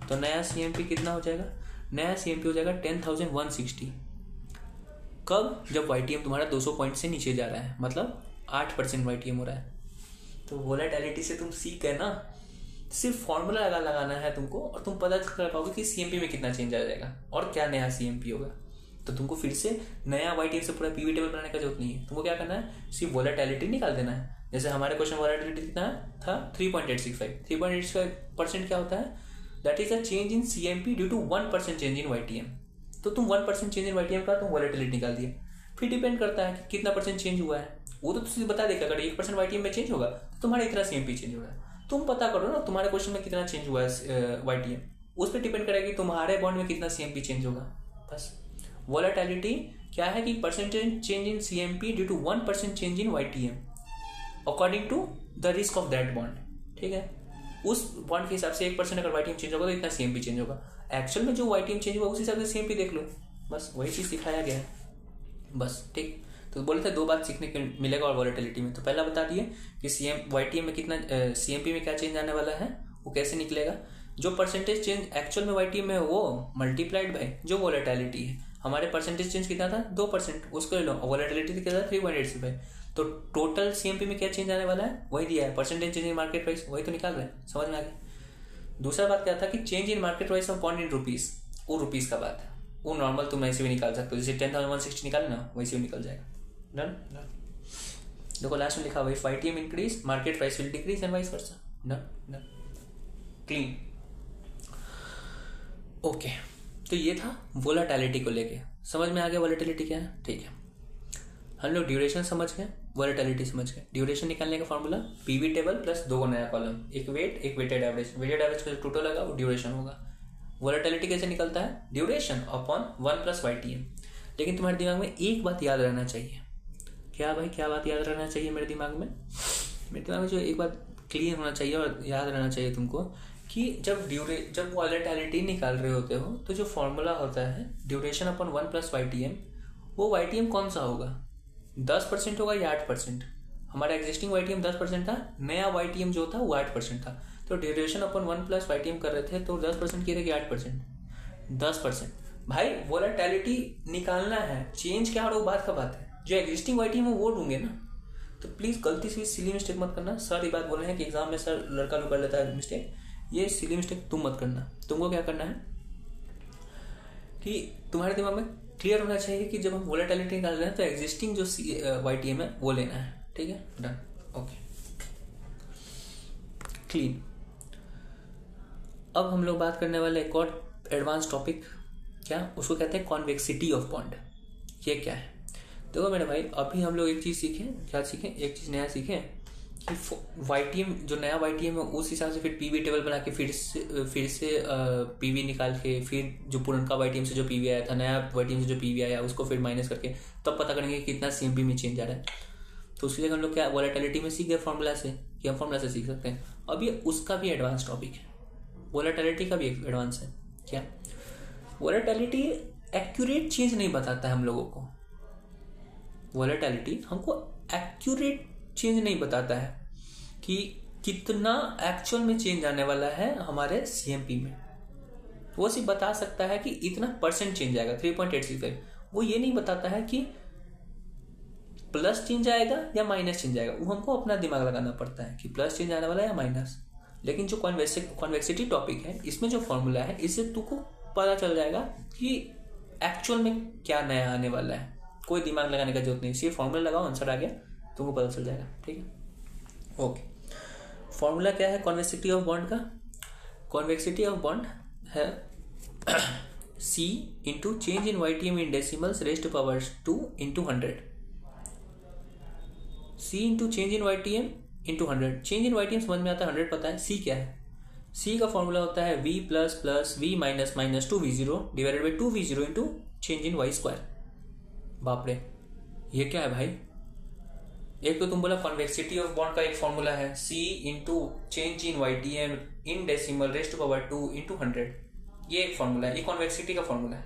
तो नया CMP कितना हो जाएगा, नया CMP हो जाएगा 10,160। कब, जब YTM तुम्हारा 200 पॉइंट से नीचे जा रहा है, मतलब 8% YTM हो रहा है। तो वोलेटिलिटी से तुम सीख गए ना, सिर्फ फॉर्मूला लगाना है तुमको, और तुम पता कर पाओगे कि CMP में कितना चेंज आ जाएगा और क्या नया CMP होगा। तो तुमको फिर से नया YTM से पूरा PV टेबल बनाने का जरूरत नहीं है। तुमको क्या करना है, सिर्फ वोलेटिलिटी निकाल देना है। जैसे हमारे क्वेश्चन वॉलेटिलिटी कितना था 3.865। 3.865% क्या होता है? That is a change in CMP due to 1% change in YTM। तो तुम 1% चेंज इन YTM का तुम वॉलेटिलिटी निकाल दिए। फिर डिपेंड करता है कि कितना परसेंट चेंज हुआ है, वो तो तुझे बता देगा। अगर 1% YTM में चेंज होगा तो तुम्हारा इतना CMP चेंज होगा। तुम पता करो ना तुम्हारे क्वेश्चन में कितना चेंज हुआ है YTM, उस पर डिपेंड करेगा कि तुम्हारे बॉन्ड में कितना CMP चेंज होगा। बस वॉलेटिलिटी क्या है कि percentage change in CMP due to 1% change in YTM according to the risk of that bond. ठीक है, उस बॉन्ड के हिसाब से 1% अगर YTM चेंज होगा तो इतना CMP चेंज होगा। एक्चुअल में जो YTM चेंज हुआ उस हिसाब से CMP देख लो। बस वही चीज़ सिखाया गया है। बस ठीक, तो बोले थे 2 बात सीखने को मिलेगा और वॉलेटिलिटी में। तो पहला बता दिए कि YTM में कितना CMP में क्या चेंज आने वाला है, वो कैसे निकलेगा। जो परसेंटेज चेंज एक्चुअल में YTM में है वो मल्टीप्लाइड बाय जो वॉलेटिलिटी है। हमारे परसेंटेज चेंज कितना था 2%, उसको ले लो। वॉलेटिलिटी कितना था 3.85। तो टोटल CMP में क्या चेंज आने वाला है वही दिया है, percentage change in market price, वही तो निकाल रहे हैं। समझ में आ गया। दूसरा बात क्या था कि change in market price of bond in rupees, वो रुपीज का बात है, वो नॉर्मल तुम ऐसे भी निकाल सकते हो। जैसे 10,160 निकाले ना वैसे भी निकल जाएगा। डन। देखो लास्ट में लिखा हुआ if YTM increase market price will decrease and vice versa. Done clean. Okay, तो ये था वोलेटिलिटी को लेके। समझ में आ गया वोलेटिलिटी क्या है। ठीक है, हम लोग ड्यूरेशन समझ गए, वोलेटिलिटी समझ गए। ड्यूरेशन निकालने का फॉर्मूला PV टेबल प्लस 2 नया कॉलम, एक वेट एक वेटेड एवरेज। वेटेड एवरेज का जो टोटल लगा वो ड्यूरेशन होगा। वोलेटिलिटी कैसे निकलता है? Duration upon 1 + YTM। लेकिन तुम्हारे दिमाग में एक बात याद रहना चाहिए। क्या भाई, क्या बात याद रहना चाहिए मेरे दिमाग में? मेरे दिमाग में जो एक बात क्लियर होना चाहिए और याद रहना चाहिए तुमको कि जब वॉलेटिलिटी निकाल रहे होते हो तो जो फॉर्मूला होता है ड्यूरेशन अपॉन 1 + YTM, वो YTM कौन सा होगा? 10% होगा या 8%? हमारा एग्जिस्टिंग YTM 10% था, नया YTM जो था वो 8% था। तो ड्यूरेशन अपॉन 1 + YTM कर रहे थे तो 10% की कि 8%? 10%। भाई वॉलेटिलिटी निकालना है, चेंज क्या हो रहा है वो बात का बात है। जो एग्जिस्टिंग YTM है वो ढूंढे ना। तो प्लीज गलती से सिली मिस्टेक मत करना। सर ये बात बोल रहे हैं कि एग्जाम में सर लड़का लोग कर लेता है मिस्टेक, ये सिली मिस्टेक तुम मत करना। तुमको क्या करना है कि तुम्हारे दिमाग में क्लियर होना चाहिए कि जब हम वोलेटिलिटी निकाल रहे हैं तो एग्जिस्टिंग जो YTM है वो लेना है। ठीक है, डन। Okay, clean. अब हम लोग बात करने वाले एक और एडवांस टॉपिक, क्या उसको कहते हैं कॉन्वेक्सिटी ऑफ बॉन्ड। ये क्या है? देखो मेरे भाई, अभी हम लोग एक चीज़ सीखें। क्या सीखें? एक चीज़ नया सीखें कि YTM जो नया YTM है उस हिसाब से फिर PV टेबल बना के फिर से PV निकाल के, फिर जो पुरनका YTM से जो PV आया था, नया YTM से जो PV आया उसको फिर माइनस करके तब पता करेंगे कितना CMP में चेंज आ रहा है। तो उसके लिए हम लोग क्या वॉलेटिलिटी में सीख गए फॉर्मूला से, कि हम फॉर्मूला से सीख सकते हैं। अब ये उसका भी एडवांस टॉपिक है, वॉलेटिलिटी का भी एडवांस है। क्या वॉलेटिलिटी एक्यूरेट चेंज नहीं बताता है हम लोगों को। वॉलेटिलिटी हमको एक्यूरेट चेंज नहीं बताता है कि कितना एक्चुअल में चेंज आने वाला है हमारे CMP में। वो सिर्फ बता सकता है कि इतना परसेंट चेंज आएगा 3.865। वो ये नहीं बताता है कि प्लस चेंज आएगा या माइनस चेंज आएगा। वो हमको अपना दिमाग लगाना पड़ता है कि प्लस चेंज आने वाला है या माइनस। लेकिन जो कॉन्वेक्सिटी टॉपिक है इसमें जो फॉर्मूला है इससे तुमको पता चल जाएगा कि एक्चुअल में क्या नया आने वाला है। कोई दिमाग लगाने का जरूरत नहीं, सिर्फ फॉर्मूला लगाओ, आंसर आ गया, तुमको पता चल जाएगा। ठीक है, ओके। फॉर्मूला क्या है कॉन्वेक्सिटी ऑफ बॉन्ड का? कॉन्वेक्सिटी ऑफ बॉन्ड है C into change in YTM in decimals raised to power 2 into 100। C into change in YTM into 100। Change in YTM समझ में आता है, 100 पता है। C क्या है? C का फॉर्मूला होता है V plus plus V minus minus 2V0 divided by 2V0 into change in Y square. बाप रे, ये क्या है भाई? एक तो तुम बोला कॉन्वेक्सिटी ऑफ बॉन्ड का एक फॉर्मूला है C into change in YTM in decimal raised to power 2 into 100। ये एक फॉर्मूला है, ये कॉन्वेक्सिटी का फॉर्मूला है।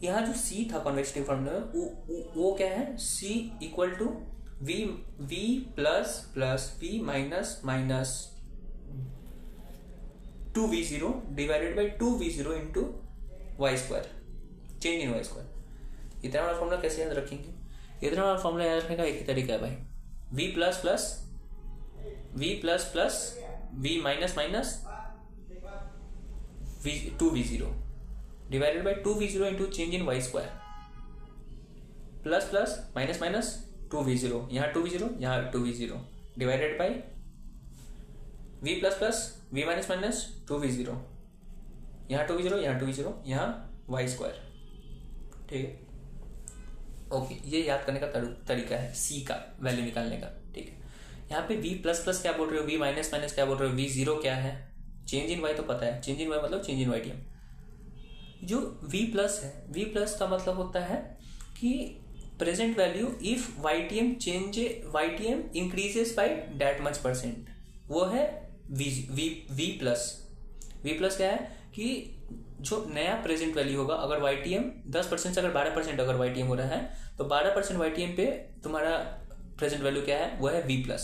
यहाँ जो C था कॉन्वेक्सिटी फॉर्मूला वो क्या है? C equal to V plus plus V minus minus 2V0 divided by 2V0 into Y square, change in Y square. इतना बड़ा फॉर्मूला कैसे याद रखेंगे? इतना बड़ा फॉर्मूला याद रखने का एक ही तरीका है भाई, V plus plus V minus minus 2V0 divided by 2V0 into change in Y square, plus plus minus minus 2v0, यहाँ 2v0, यहाँ 2v0 divided by v plus plus v minus minus 2v0, यहाँ 2v0, यहाँ 2v0, यहाँ y square. ठीक है, okay, ये याद करने का तरीका है c का वैल्यू निकालने का। ठीक है, यहाँ पे v प्लस प्लस क्या बोल रहे हो, v माइनस माइनस क्या बोल रहे हो, v0 क्या है, चेंज इन y तो पता है, चेंज इन y मतलब चेंज इन YTM। जो v प्लस है, v प्लस का मतलब होता है कि present value if YTM increases by that much percent, वो है v प्लस। v प्लस क्या है कि जो नया प्रेजेंट वैल्यू होगा, अगर YTM 10% से अगर 12% अगर YTM हो रहा है तो 12% YTM पे तुम्हारा प्रेजेंट वैल्यू क्या है, वो है v प्लस।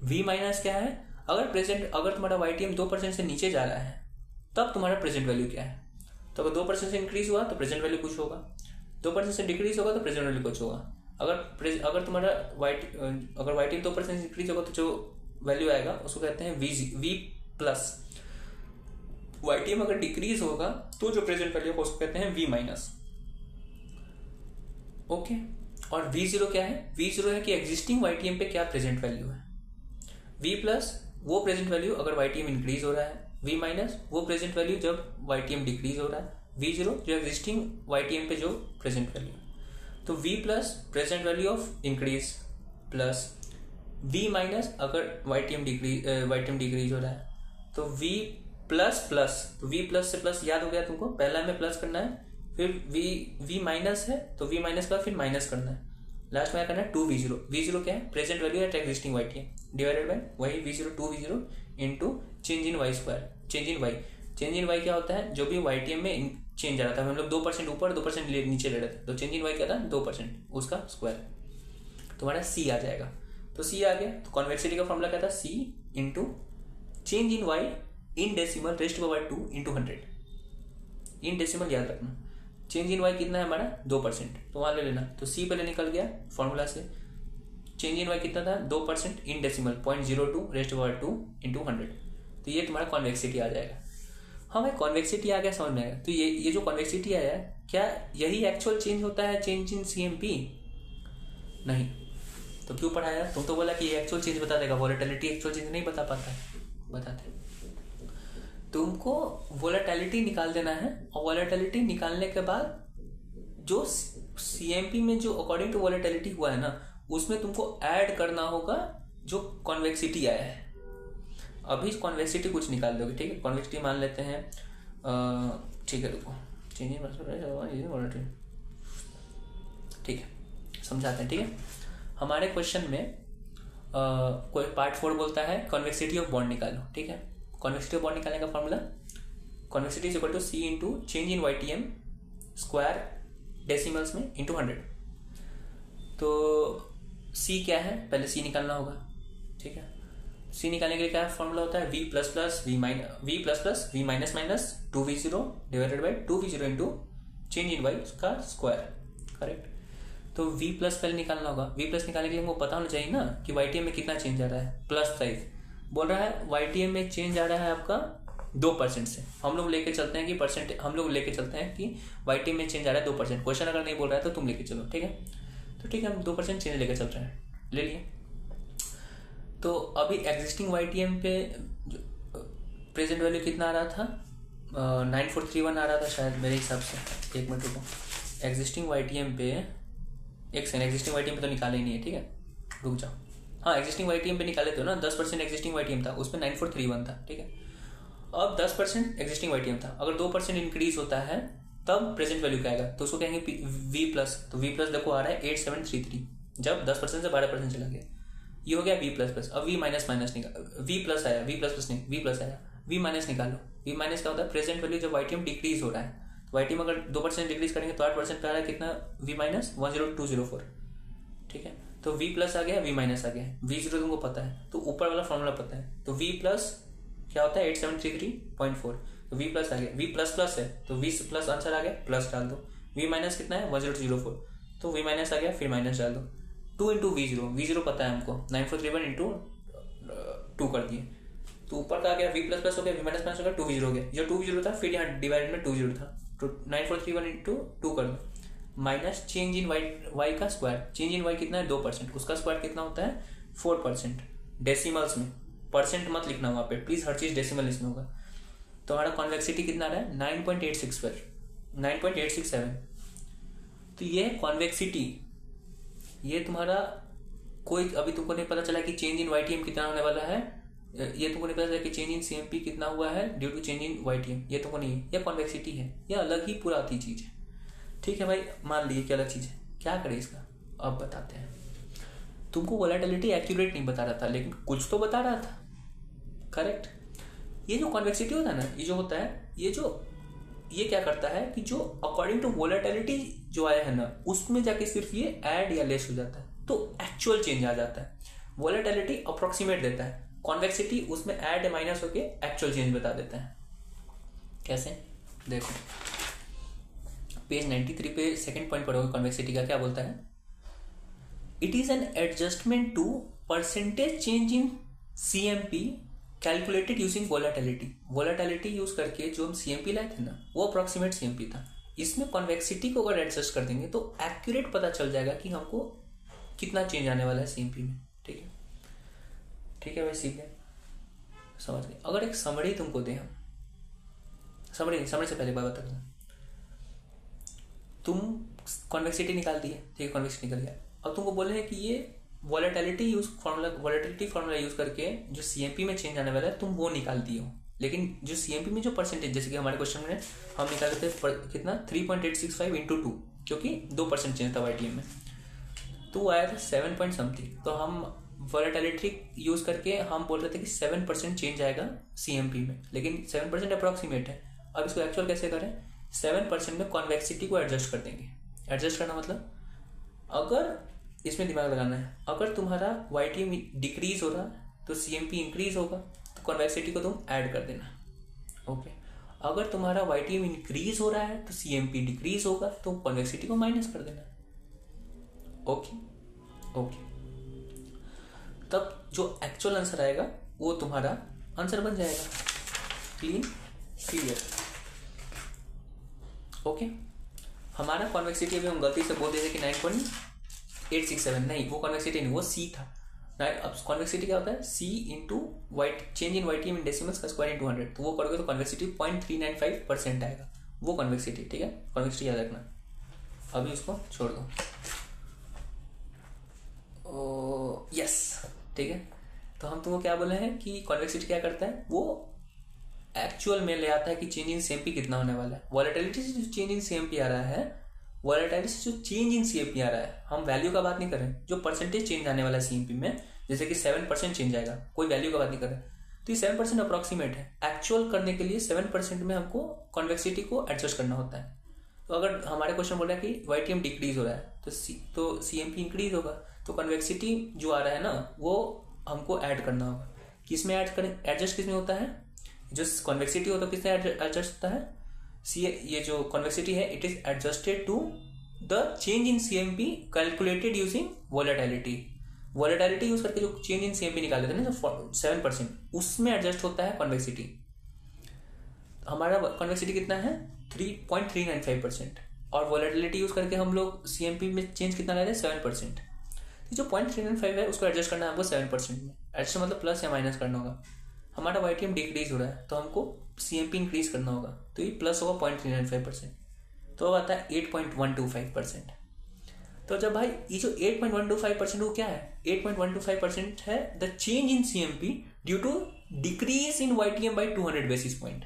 v माइनस क्या है, अगर तुम्हारा YTM 2% से नीचे जा रहा है तब तुम्हारा प्रेजेंट वैल्यू क्या है। तो अगर 2% से इंक्रीज हुआ तो प्रेजेंट वैल्यू कुछ होगा, 2% से डिक्रीज होगा तो प्रेजेंट वैल्यू कुछ होगा। अगर तुम्हारा अगर YTM 2% से इंक्रीज होगा तो जो वैल्यू आएगा उसको कहते हैं v प्लस। YTM अगर डिक्रीज होगा तो जो प्रेजेंट वैल्यू होगा उसको कहते हैं v माइनस। ओके, और v0 क्या है, v0 है कि एग्जिस्टिंग YTM पे क्या प्रेजेंट वैल्यू है। v प्लस वो प्रेजेंट वैल्यू अगर YTM इंक्रीज हो रहा है, v माइनस वो प्रेजेंट वैल्यू जब YTM डिक्रीज हो रहा है, v0 जो एग्जिस्टिंग YTM पे जो प्रेजेंट वैल्यू। तो v plus present value of increase plus v minus अगर YTM डिक्रीज हो रहा है तो v प्लस प्लस, तो v प्लस से प्लस याद हो गया तुमको, पहला में प्लस करना है, फिर v माइनस है तो v माइनस का फिर माइनस करना है, लास्ट में करना है 2v0। v0 क्या है, present value at existing YTM divided by वही v0 2v0 into change in y square. Change in y क्या होता है, जो भी YTM में चेंज आ रहा था, हम लोग 2% ऊपर 2% नीचे ले रहे थे, तो चेंज इन y क्या था 2%, उसका स्क्वायर, तुम्हारा c आ जाएगा। तो c आ गया, तो कॉन्वेक्सिटी का फॉर्मूला क्या था, c into change in y in decimal rest power 2 into 100। In decimal याद रखना, चेंज इन y कितना है हमारा 2%, तो वहां ले लेना, तो c पहले निकल गया फॉर्मूला से, चेंज इन y कितना था 2% in decimal 0.02 rest power 2 into 100, तो ये तुम्हारा कॉन्वेक्सिटी आ जाएगा। हाँ भाई, कॉन्वेक्सिटी आ गया, समझ में आएगा। तो ये जो कॉन्वेक्सिटी आया है, क्या यही एक्चुअल चेंज होता है चेंज इन CMP? नहीं, तो क्यों पढ़ाया, तुम तो बोला कि ये एक्चुअल चेंज बता देगा, वोलेटिलिटी एक्चुअल चेंज नहीं बता पाता है। बताते, तुमको वोलेटिलिटी निकाल देना है, और वोलेटिलिटी निकालने के बाद जो CMP में जो अकॉर्डिंग टू वोलेटिलिटी हुआ है ना, उसमें तुमको ऐड करना होगा जो कॉन्वेक्सिटी आया है। अभी कॉन्वेक्सिटी कुछ निकाल दोगे, ठीक है, कॉन्वेक्सिटी मान लेते हैं, ठीक है, रुको, ठीक है, समझाते हैं। ठीक है, हमारे क्वेश्चन में कोई पार्ट 4 बोलता है कॉन्वेक्सिटी ऑफ बॉन्ड निकालो। ठीक है, कॉन्वेक्सिटी ऑफ बॉन्ड निकालने का formula, convexity is equal to c into change in YTM square decimals में इंटू 100। तो c क्या है, पहले c निकालना होगा। ठीक है, c निकालने के लिए क्या फॉर्मूला होता है, v plus plus v minus minus 2v0 divided by 2v0 into change in y का स्क्वायर। करेक्ट, तो v प्लस पहले निकालना होगा। v प्लस निकालने के लिए हमको पता होना चाहिए ना कि YTM में कितना चेंज आ रहा है, प्लस साइज बोल रहा है, YTM में चेंज आ रहा है आपका 2% से। हम लोग लेके चलते हैं कि YTM में चेंज आ रहा है 2%। क्वेश्चन अगर नहीं बोल रहा है तो तुम लेके चलो, ठीक है। तो ठीक है, हम 2% चेंज लेके चल रहे हैं, ले लिए। तो अभी एग्जिस्टिंग YTM पे प्रेजेंट वैल्यू कितना आ रहा था, 9431 आ रहा था शायद मेरे हिसाब से। एक मिनट रुको, एग्जिस्टिंग YTM पे एक सेकंड, एग्जिस्टिंग YTM पे तो निकाले ही नहीं है, ठीक है, रुक जाओ। हाँ, एग्जिस्टिंग YTM पे निकाले थे ना, 10% एग्जिस्टिंग YTM था, उसमें 9431 था, ठीक है। अब 10% एग्जिस्टिंग YTM था, अगर 2% इंक्रीज होता है तब प्रेजेंट वैल्यू क्या आएगा, तो उसको कहेंगे v प्लस। तो v प्लस देखो आ रहा है 8733, जब 10% से 12% चला गया, ये हो गया v प्लस प्लस। अब v माइनस माइनस निकाल, v प्लस आया, v प्लस प्लस नहीं, v प्लस आया, v माइनस निकालो। v माइनस क्या होता है, प्रेजेंट वैल्यू जब YTM डिक्रीज हो रहा है, तो YTM अगर 2% डिक्रीज करेंगे तो 8% पे आ रहा है कितना, v माइनस 10204, ठीक है। तो v प्लस आ गया, v माइनस आ गया, v0 तुमको पता है, तो ऊपर वाला फॉर्मूला पता है, तो v प्लस क्या होता है 8733.4, तो v प्लस आ गया, v प्लस प्लस है तो v प्लस आंसर आ गया, प्लस डाल दो। v माइनस कितना है 1004, तो v माइनस आ गया, फिर माइनस डाल दो। 2 इंटू v0 पता है हमको, 9431 इंटू 2 कर दिए, तो ऊपर का आ गया v प्लस प्लस हो गया, v माइनस माइनस हो गया, 2v0 हो गया। जो 2v0 था फिर यहाँ डिवाइड में 20 था, तो 9431 इंटू 2 कर दो, माइनस चेंज इन वाई का स्क्वायर। चेंज इन वाई कितना है 2%, उसका स्क्वायर कितना होता है 4%। डेसिमल्स में, परसेंट मत लिखना वहाँ पे प्लीज, हर चीज डेसिमल इसमें होगा। तो हमारा कॉन्वेक्सिटी कितना रहा है 9.867। तो ये कॉन्वेक्सिटी, ये तुम्हारा कोई अभी तुमको नहीं पता चला कि चेंज इन वाईटीएम कितना होने वाला है, ये तुमको नहीं पता चला कि चेंज इन सीएमपी कितना हुआ है due to change in YTM, ये तुमको नहीं है, ये कॉन्वेक्सिटी है, ये अलग ही पूरा आती चीज है। ठीक है भाई, मान लिए कि अलग चीज है, क्या करें इसका अब बताते हैं। तुमको वोलेटिलिटी एक्यूरेट नहीं बता रहा था लेकिन कुछ तो बता रहा था, करेक्ट। ये जो कॉन्वेक्सिटी होता है ना, ये जो होता है, ये क्या करता है कि जो अकॉर्डिंग टू वोलेटिलिटी जो आया है ना, उसमें जाके सिर्फ ये ऐड या लेस हो जाता है, तो एक्चुअल चेंज आ जाता है। वोलेटिलिटी अप्रोक्सीमेट देता है, कॉन्वेक्सिटी उसमें ऐड या माइनस होके एक्चुअल चेंज बता देता है। कैसे, देखो पेज 93 पे सेकंड पॉइंट पढ़ोगे कॉन्वेक्सिटी का, क्या बोलता है, it is an adjustment to percentage change in CMP calculated using volatility. Volatility use करके जो हम सीएमपी लाए थे ना, वो अप्रोक्सीमेट सीएमपी था। इसमें कॉन्वेक्सिटी को अगर एडजस्ट कर देंगे तो एक्यूरेट पता चल जाएगा कि हमको कितना चेंज आने वाला है सीएमपी में। ठीक है, ठीक है भाई, सीख गए, समझ गए। अगर एक समरी तुमको दे, हम समरी से पहले बात बता दूं, तुम कॉन्वेक्सिटी निकाल दी है, ठीक है, कॉन्वेक्सिटी निकल गया। अब तुमको बोले हैं कि ये वोलेटिलिटी फार्मूला यूज करके जो सीएमपी में चेंज आने वाला है तुम वो निकाल दिए हो, लेकिन जो सीएमपी में जो परसेंटेज, जैसे कि हमारे क्वेश्चन में हम निकाले थे कितना 3.865 इंटू 2, क्योंकि 2% चेंज था वाईटीएम में, तो वो आया था 7 पॉइंट समथिंग। तो हम वोलेटिलिटी यूज करके हम बोल रहे थे कि 7% चेंज आएगा सीएमपी में, लेकिन 7% अप्रोक्सीमेट है। अब इसको एक्चुअल कैसे करें, 7% में कॉन्वेक्सिटी को एडजस्ट कर देंगे। एडजस्ट करना मतलब, अगर इसमें दिमाग लगाना है, अगर तुम्हारा वाईटीएम डिक्रीज हो रहा है तो सीएमपी इंक्रीज होगा, तो कॉन्वेक्सिटी को तुम ऐड कर देना। ओके, अगर तुम्हारा वाईटीएम इंक्रीज हो रहा है तो सीएमपी डिक्रीज होगा, तो कॉन्वेक्सिटी को माइनस कर देना। ओके ओके, तब जो एक्चुअल आंसर आएगा वो तुम्हारा आंसर बन जाएगा। Clean, clear. ओके, हमारा कॉन्वेक्सिटी अभी हम गलती से बोल देते कि 9.867, नहीं, वो कॉन्वेक्सिटी नहीं, वो सी था। अब कॉन्वेक्सिटी क्या होता है, C into change in YTM in decimals का स्क्वायर इंटू 100, तो वो करोगे तो कॉन्वेक्सिटी 0.395% आएगा, वो कॉन्वेक्सिटी। ठीक है, कॉन्वेक्सिटी याद रखना। अभी उसको छोड़ दो। यस, ठीक है। तो हम तुमको क्या बोले हैं कि कॉन्वेक्सिटी क्या करता है, वो एक्चुअल में ले आता है कि चेंज इन सीएमपी कितना होने वाला है। वोलेटिलिटी से जो चेंज इन सीएमपी आ रहा है, वोलेटिलिटी से जो चेंज इन सीएमपी आ रहा है, हम वैल्यू का बात नहीं कर रहे, जो परसेंटेज चेंज आने वाला है सीएमपी में, जैसे कि 7% चेंज आएगा, कोई वैल्यू का बात नहीं कर रहे। तो ये 7% अप्रोक्सीमेट है। एक्चुअल करने के लिए 7% में हमको कॉन्वेक्सिटी को एडजस्ट करना होता है। तो अगर हमारे क्वेश्चन बोल रहा है कि वाईटीएम डिक्रीज हो रहा है तो सीएमपी इंक्रीज होगा, तो कॉन्वेक्सिटी जो आ रहा है ना, वो हमको ऐड करना होगा। किसमें ऐड करें, एडजस्ट किसमें होता है, जो कॉन्वेक्सिटी होता है किसमें एडजस्ट होता है, ये जो कॉन्वेक्सिटी है, it is adjusted to the change in CMP calculated using volatility. Volatility use करके जो चेंज इन सीएमपी निकाले थे ना, जो 7%, उसमें एडजस्ट होता है कॉन्वेक्सिटी। हमारा कॉन्वेक्सिटी कितना है 3.395%, और वोलेटिलिटी यूज करके हम लोग सीएमपी में चेंज कितना ले रहे हैं 7%। तो जो 0.395 है उसको एडजस्ट करना है हमको 7% में। एडजस्ट मतलब प्लस या माइनस करना होगा। हमारा वाईटीएम डिक्रीज हो रहा है तो हमको सीएमपी इंक्रीज करना होगा, तो ये प्लस होगा 0.395%, तो अब आता है 8.125%। तो जब भाई ये जो 8.125% वो क्या है, 8.125% है the change in CMP due to decrease in YTM by 200 basis point.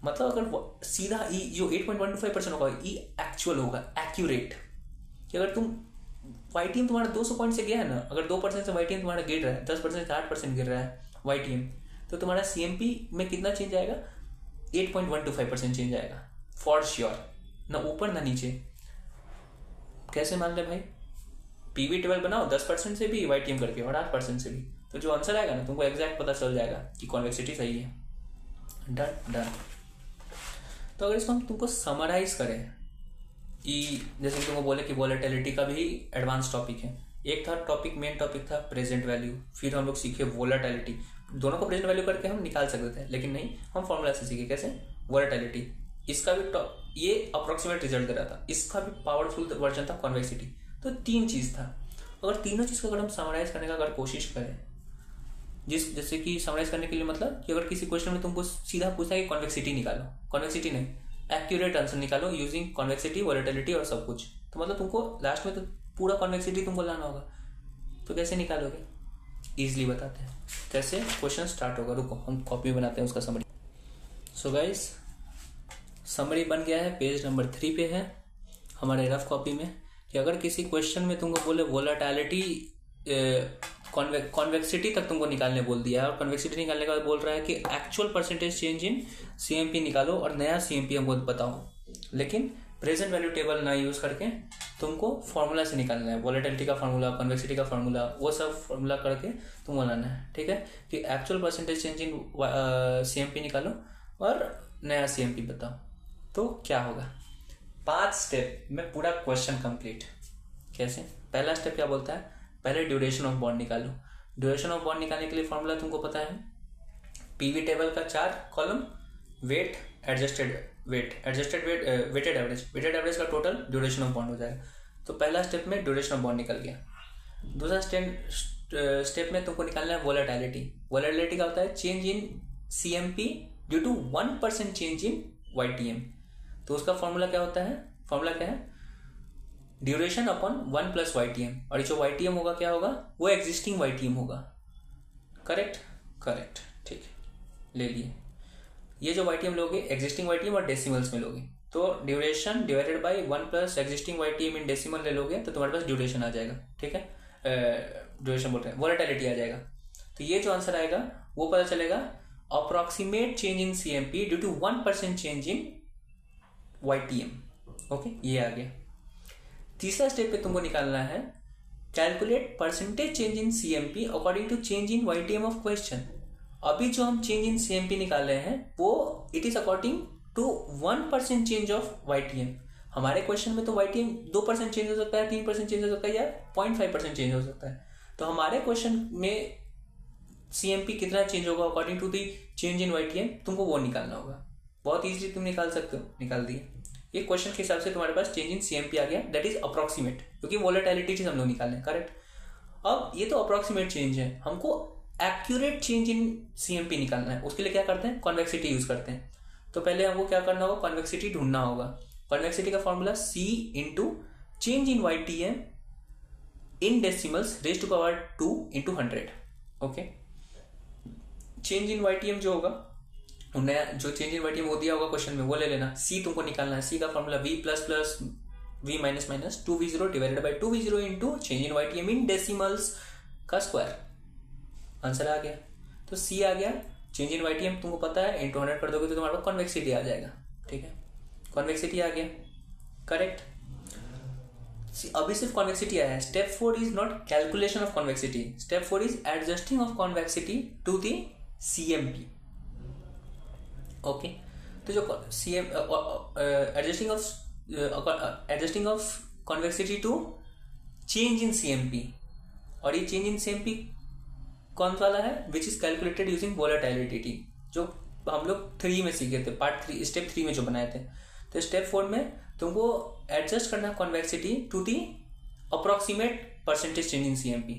मतलब अगर सीधा ई जो 8.125% होगा, ई एक्चुअल होगा, एक्यूरेट, कि अगर तुम वाईटीएम तुम्हारा 200 पॉइंट से गया है ना, अगर 2% से वाईटीएम तुम्हारा गिर रहा है, 10% से 8% गिर रहा है वाईटीएम, तो तुम्हारा सीएमपी में कितना चेंज आएगा, 8.125% चेंज आएगा फॉर श्योर, ना ऊपर ना नीचे। कैसे मान ले भाई, पीवी टेबल बनाओ 10% से भी वाईटीएम करके और 8% से भी, तो जो आंसर आएगा ना तुमको एग्जैक्ट पता चल जाएगा कि कॉन्वेक्सिटी सही है। डन। तो अगर इसको हम तुमको समराइज करें कि जैसे कि तुमको बोले कि वोलेटिलिटी का भी एडवांस टॉपिक है, एक था टॉपिक, मेन टॉपिक था प्रेजेंट वैल्यू, फिर हम लोग सीखे वोलेटिलिटी। दोनों को प्रेजेंट वैल्यू करके हम निकाल सकते थे, लेकिन नहीं, हम फॉर्मूला से सीखे कैसे वोलेटिलिटी। इसका भी ये अप्रोक्सीमेट रिजल्ट दे रहा था, इसका भी पावरफुल वर्जन था कॉन्वेक्सिटी। तो 3 चीज़ था। अगर तीनों चीज़ को अगर हम समराइज करने का अगर कोशिश करें, जैसे कि समराइज करने के लिए मतलब कि अगर किसी क्वेश्चन में तुमको सीधा पूछा है कि कॉन्वेक्सिटी निकालो, कॉन्वेक्सिटी नहीं, एक्यूरेट आंसर निकालो यूजिंग कॉन्वेक्सिटी, वोलेटिलिटी और सब कुछ, तो मतलब तुमको लास्ट में तो पूरा कॉन्वेक्सिटी तुमको लाना होगा। तो कैसे निकालोगे? ईजिली बताते हैं कैसे। क्वेश्चन स्टार्ट होगा, रुको हम कॉपी में बनाते हैं उसका समरी। सो गाइस, समरी बन गया है, पेज नंबर 3 पे है हमारे रफ कॉपी में, कि अगर किसी क्वेश्चन में तुमको बोले वोलेटिलिटी कॉन्वेक्सिटी तक तुमको निकालने बोल दिया है, और कॉन्वेक्सिटी निकालने के बाद बोल रहा है कि actual percentage change in CMP निकालो और नया सीएमपी हमको बताओ, लेकिन प्रेजेंट वैल्यू टेबल ना यूज करके तुमको फॉर्मूला से निकालना है, वोलेटिलिटी का फॉर्मूला, कॉन्वेक्सिटी का फॉर्मूला, वो सब फॉर्मूला करके तुम बनाना है। ठीक है, कि actual percentage change in CMP निकालो और नया सीएमपी बताओ। तो क्या होगा? 5 स्टेप में पूरा क्वेश्चन कंप्लीट। कैसे? पहला स्टेप क्या बोलता है? पहले ड्यूरेशन ऑफ बॉन्ड निकालो। ड्यूरेशन ऑफ बॉन्ड निकालने के लिए फॉर्मूला तुमको पता है, पीवी टेबल का 4 column, weight, adjusted weight, weighted average का टोटल ड्यूरेशन ऑफ बॉन्ड हो जाएगा। तो पहला स्टेप में ड्यूरेशन ऑफ बॉन्ड निकल गया। दूसरा स्टेप में तुमको निकालना है वोलेटिलिटी। वोलेटिलिटी का होता है change in CMP due to 1% change in YTM. तो उसका फॉर्मूला क्या होता है? फॉर्मूला क्या है? ड्यूरेशन अपॉन 1 प्लस वाईटीएम, और ये जो वाईटीएम होगा क्या होगा? वो एग्जिस्टिंग वाईटीएम होगा। करेक्ट, ठीक है, ले लिए। ये जो वाईटीएम लोगे एग्जिस्टिंग वाईटीएम और डेसिमल्स में लोगे, तो duration divided by 1 plus existing YTM in decimal ले लोगे तो तुम्हारे पास ड्यूरेशन आ जाएगा। ठीक है, ड्यूरेशन बोल रहे हैं, वोलेटिलिटी आ जाएगा। तो ये जो आंसर आएगा वो पता चलेगा approximate change in CMP due to 1% change in YTM. Okay, ये आ गया। तीसरा स्टेप पे तुमको निकालना है calculate percentage change in CMP according to change in YTM of question. अभी जो हम चेंज इन सीएमपी निकाल रहे हैं वो it is according to 1% change of YTM. हमारे क्वेश्चन में तो वाईटीएम 2% चेंज हो सकता है, 3% चेंज हो सकता है, या 0.5% चेंज हो सकता है। तो हमारे क्वेश्चन में सीएमपी कितना चेंज होगा according to the change in YTM, तुमको वो निकालना होगा। बहुत इजीली तुम निकाल सकते हो, निकाल दिए। ये क्वेश्चन के हिसाब से तुम्हारे पास चेंज इन सीएमपी आ गया, दैट इज अप्रोक्सीमेट, क्योंकि वोलेटिलिटी चीज हम लोग निकालें। करेक्ट। अब ये तो अप्रोक्सीमेट चेंज है, हमको एक्यूरेट चेंज इन सीएमपी निकालना है। उसके लिए क्या करते हैं? कॉन्वेक्सिटी यूज करते हैं। तो पहले हमको क्या करना होगा? कॉन्वेक्सिटी ढूंढना होगा। कॉन्वेक्सिटी का formula C into change in YTM in decimals raise to power 2 into 100। Okay, change in YTM जो होगा, नया जो चेंज इन वाईटीएम वो दिया होगा क्वेश्चन में, वो ले लेना। C तुमको निकालना है। C का formula V plus plus V minus minus 2V0 divided by 2V0 into change in YTM in decimals का स्क्वायर। आंसर आ गया। तो C आ गया, चेंज इन वाईटीएम तुमको पता है, इंटू 100 कर दोगे तो तुम्हारे पास कॉन्वेक्सिटी आ जाएगा। ठीक है, कॉन्वेक्सिटी आ गया। करेक्ट। अभी सिर्फ कॉन्वेक्सिटी आया है। Step 4 is not calculation of convexity, step 4 is adjusting of convexity to the CMP. Okay, तो जो adjusting of convexity to change in CMP, और ये चेंज इन सीएमपी कौन वाला है? Which is calculated using volatility, जो हम लोग 3 में सीखे थे, पार्ट 3 स्टेप 3 में जो बनाए थे। तो स्टेप 4 में तुमको एडजस्ट करना convexity to the approximate percentage change in CMP.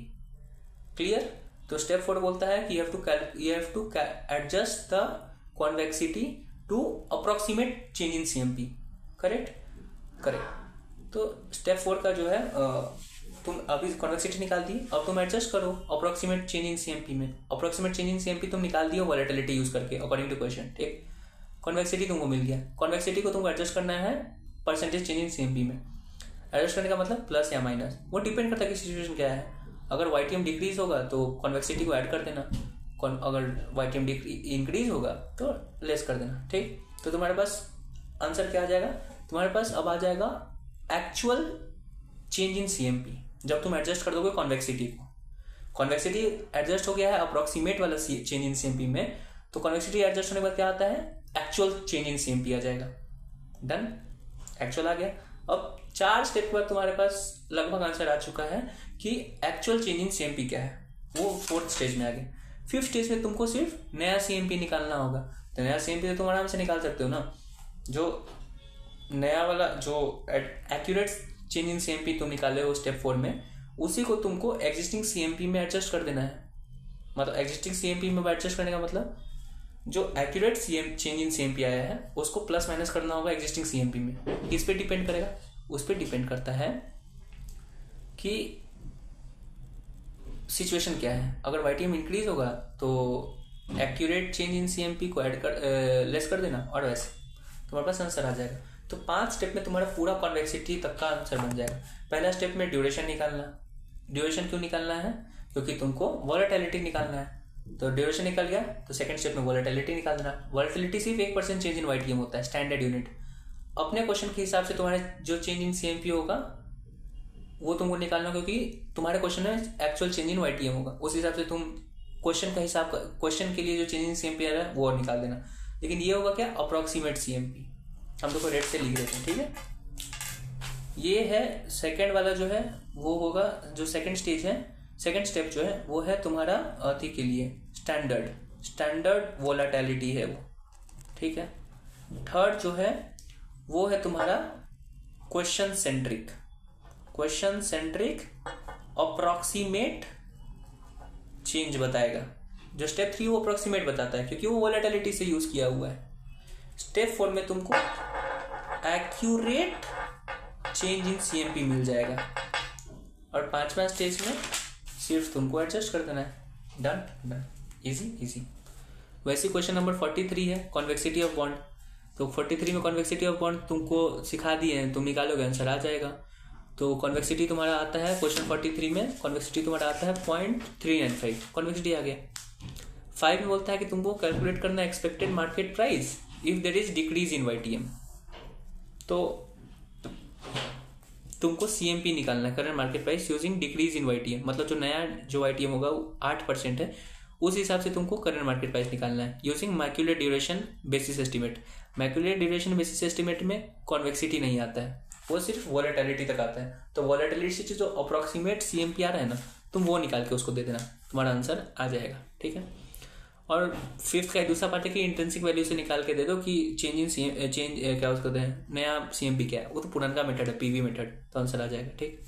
Clear? तो स्टेप 4 बोलता है कि you have to adjust the convexity to approximate change in CMP. Correct. तो स्टेप 4 का जो है तुम अभी कॉन्वेक्सिटी निकाल दी, अब तुम एडजस्ट करो अप्रोक्सीमेट चेंज इन सीएमपी में। अप्रोक्सीमेट चेंज इन सीएमपी तुम निकाल दियो वोलेटिलिटी यूज करके अकॉर्डिंग टू क्वेश्चन। ठीक, कॉन्वेक्सिटी तुमको मिल गया। कॉन्वेक्सिटी को तुमको एडजस्ट करना है परसेंटेज चेंज इन सीएमपी में। एडजस्ट करने का मतलब प्लस या माइनस, वो डिपेंड करता है कि सिचुएशन क्या है। अगर वाईटीएम डिक्रीज होगा तो कॉन्वेक्सिटी को ऐड कर देना, अगर वाईटीएम इंक्रीज होगा तो लेस कर देना। ठीक, तो तुम्हारे पास आंसर क्या आ जाएगा? तुम्हारे पास अब आ जाएगा एक्चुअल चेंज इन सीएमपी, जब तुम एडजस्ट कर दोगे कॉन्वेक्सिटी को। कॉन्वेक्सिटी एडजस्ट हो गया है अप्रोक्सीमेट वाला चेंज इन सीएमपी में, तो कॉन्वेक्सिटी एडजस्ट होने के बाद क्या आता है? एक्चुअल चेंज इन सीएमपी आ जाएगा। डन, एक्चुअल आ गया। अब 4 स्टेप के बाद तुम्हारे पास लगभग आंसर आ चुका है कि एक्चुअल चेंज इन सीएमपी क्या है। वो 4th स्टेज में आ गया। 5th स्टेज में तुमको सिर्फ नया सीएमपी निकालना होगा। तो नया सीएमपी तो तुम आराम से निकाल सकते हो ना। जो नया वाला जो एक्यूरेट चेंज इन सीएमपी तुम निकाले हो स्टेप 4 में, उसी को तुमको एग्जिस्टिंग सीएमपी में एडजस्ट कर देना है। मतलब एग्जिस्टिंग सीएमपी में एडजस्ट करने का मतलब जो एक्यूरेट चेंज इन सीएमपी आया है उसको प्लस माइनस करना होगा एग्जिस्टिंग सीएमपी में। किस पे डिपेंड करेगा? उस पे डिपेंड करता है कि सिचुएशन क्या है। अगर वाईटीएम इंक्रीज होगा तो एक्यूरेट चेंज इन सीएमपी को ऐड कर लेस कर देना, और वैसे तुम्हारे पास आंसर आ जाएगा। तो 5 स्टेप में तुम्हारा पूरा कॉन्वेक्सिटी तक का आंसर बन जाएगा। पहला स्टेप में ड्यूरेशन निकालना। ड्यूरेशन क्यों निकालना है? क्योंकि तुमको वॉलेटिलिटी निकालना है। तो ड्यूरेशन निकल गया तो सेकंड स्टेप में वॉलेटिलिटी निकाल देना। वॉलेटिलिटी सिर्फ 1% चेंज इन वाईटीएम होता है, स्टैंडर्ड यूनिट। अपने क्वेश्चन के हिसाब से तुम्हारे जो चेंज इन सीएमपी होगा वो तुमको निकालना, क्योंकि तुम्हारे क्वेश्चन में एक्चुअल चेंज इन वाईटीएम होगा। उस हिसाब से तुम क्वेश्चन के लिए जो चेंज इन सीएमपी आ रहा है वो और निकाल देना। लेकिन ये होगा क्या? Approximate CMP. हम तो रेड से लिख देते हैं, ठीक है। ये है सेकंड वाला जो है वो होगा, जो सेकंड स्टेज है, सेकंड स्टेप जो है वो है तुम्हारा अति के लिए स्टैंडर्ड वोलेटिलिटी है वो, ठीक है। थर्ड जो है वो है तुम्हारा क्वेश्चन सेंट्रिक अप्रोक्सीमेट चेंज बताएगा। जो स्टेप 3 वो अप्रोक्सीमेट बताता है क्योंकि वो वोलेटिलिटी से यूज किया हुआ है। स्टेप 4 में तुमको एक्यूरेट चेंज इन सीएमपी मिल जाएगा, और 5वां स्टेज में सिर्फ तुमको एडजस्ट कर देना है। Done, easy. वैसे क्वेश्चन नंबर 43 है कॉन्वेक्सिटी ऑफ बॉन्ड। तो 43 में कॉन्वेक्सिटी ऑफ बॉन्ड तुमको सिखा दिए हैं, तुम निकालोगे आंसर आ जाएगा। तो कॉन्वेक्सिटी तुम्हारा आता है क्वेश्चन 43 में, कॉन्वेक्सिटी तुम्हारा आता है 0.395, कॉन्वेक्सिटी आ गया। 5 में बोलता है कि तुमको कैलकुलेट करना expected market price if there is decrease in YTM. तो तुमको सीएमपी निकालना है, current market price using decrease in YTM. मतलब जो नया जो वाईटीएम होगा वो 8% है, उस हिसाब से तुमको करंट मार्केट प्राइस निकालना है using Macaulay duration basis estimate. Macaulay duration basis estimate में कॉन्वेक्सिटी नहीं आता है, वो सिर्फ वॉलेटिलिटी तक आता है। तो वॉलेटिलिटी से जो अप्रोक्सीमेट सीएमपी आ रहा है ना, तुम वो निकाल के उसको दे देना, तुम्हारा आंसर आ जाएगा, ठीक है। और 5th का दूसरा पार्ट है कि इंट्रिंसिक वैल्यू से निकाल के दे दो कि चेंज क्या उसको दें, नया सीएमपी क्या है। वो तो पुराना मेथड है, पीवी मेथड, तो आंसर आ जाएगा, ठीक।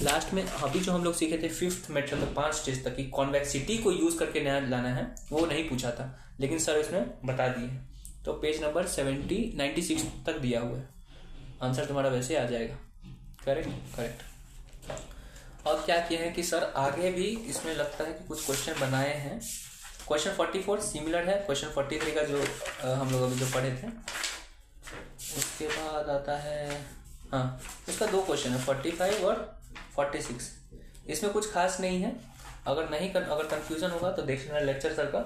लास्ट में अभी जो हम लोग सीखे थे 5th मेथड में 5 स्टेज तक की कॉन्वेक्सिटी को यूज करके नया लाना है, वो नहीं पूछा था, लेकिन सर इसमें बता दिए। तो पेज नंबर 96 तक दिया हुआ है, आंसर तुम्हारा वैसे आ जाएगा। करेक्ट। और क्या किया है कि सर आगे भी इसमें लगता है कि कुछ क्वेश्चन बनाए हैं। क्वेश्चन 44 सिमिलर है क्वेश्चन 43 का जो हम लोग अभी जो पढ़े थे। उसके बाद आता है, हाँ, इसका 2 क्वेश्चन है 45 और 46। इसमें कुछ खास नहीं है, अगर कंफ्यूजन होगा तो देख लेना लेक्चर सर का।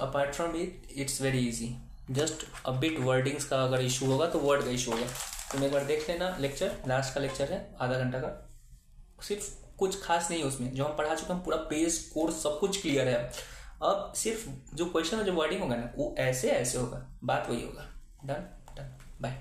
Apart from its very easy, just a bit wordings का अगर इशू होगा तो वर्ड का इशू होगा। तुम एक बार देख लेना लेक्चर, लास्ट का लेक्चर है आधा घंटा का, सिर्फ कुछ खास नहीं है उसमें, जो हम पढ़ा चुके हैं पूरा पेज कोर्स सब कुछ क्लियर है। अब सिर्फ जो क्वेश्चन में जो वर्डिंग होगा ना वो ऐसे होगा, बात वही होगा। Done, bye.